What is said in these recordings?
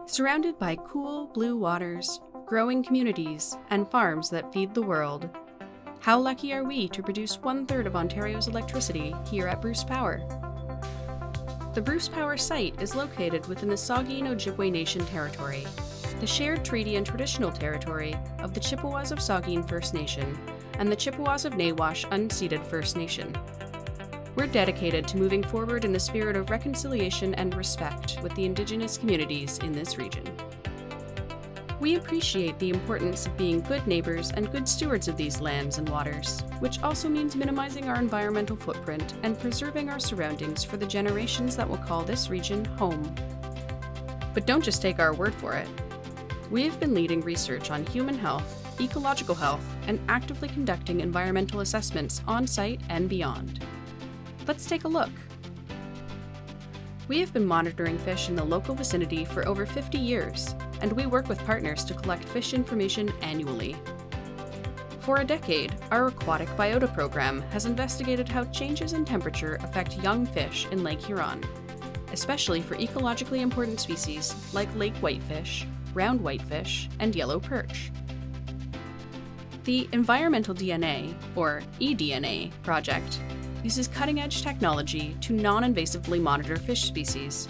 Surrounded by cool blue waters, growing communities, and farms that feed the world, how lucky are we to produce 1/3 of Ontario's electricity here at Bruce Power? The Bruce Power site is located within the Saugeen Ojibwe Nation territory, the shared treaty and traditional territory of the Chippewas of Saugeen First Nation and the Chippewas of Nawash Unceded First Nation. We're dedicated to moving forward in the spirit of reconciliation and respect with the Indigenous communities in this region. We appreciate the importance of being good neighbors and good stewards of these lands and waters, which also means minimizing our environmental footprint and preserving our surroundings for the generations that will call this region home. But don't just take our word for it. We have been leading research on human health, ecological health, and actively conducting environmental assessments on-site and beyond. Let's take a look. We have been monitoring fish in the local vicinity for over 50 years, and we work with partners to collect fish information annually. For a decade, our aquatic biota program has investigated how changes in temperature affect young fish in Lake Huron, especially for ecologically important species like lake whitefish, round whitefish, and yellow perch. The Environmental DNA, or eDNA, project uses cutting-edge technology to non-invasively monitor fish species.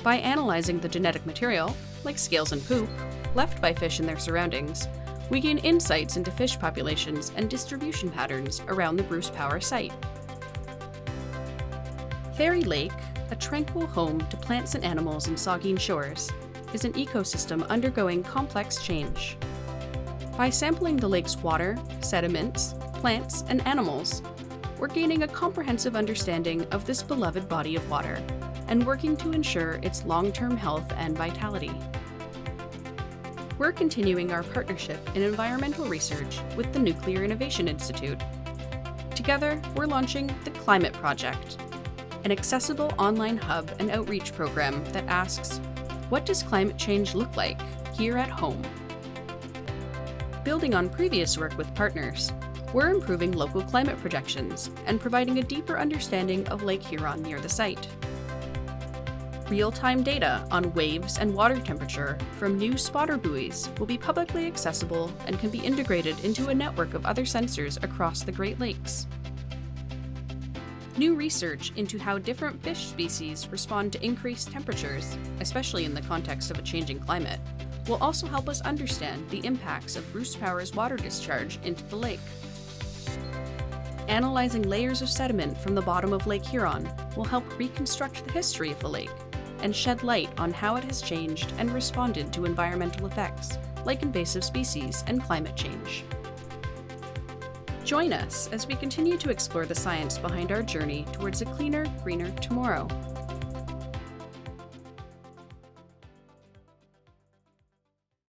By analyzing the genetic material, like scales and poop, left by fish in their surroundings, we gain insights into fish populations and distribution patterns around the Bruce Power site. Fairy Lake, a tranquil home to plants and animals in Saugeen Shores, is an ecosystem undergoing complex change. By sampling the lake's water, sediments, plants, and animals, we're gaining a comprehensive understanding of this beloved body of water and working to ensure its long-term health and vitality. We're continuing our partnership in environmental research with the Nuclear Innovation Institute. Together, we're launching the Climate Project, an accessible online hub and outreach program that asks, what does climate change look like here at home? Building on previous work with partners, we're improving local climate projections and providing a deeper understanding of Lake Huron near the site. Real-time data on waves and water temperature from new spotter buoys will be publicly accessible and can be integrated into a network of other sensors across the Great Lakes. New research into how different fish species respond to increased temperatures, especially in the context of a changing climate, will also help us understand the impacts of Bruce Power's water discharge into the lake. Analyzing layers of sediment from the bottom of Lake Huron will help reconstruct the history of the lake and shed light on how it has changed and responded to environmental effects, like invasive species and climate change. Join us as we continue to explore the science behind our journey towards a cleaner, greener tomorrow.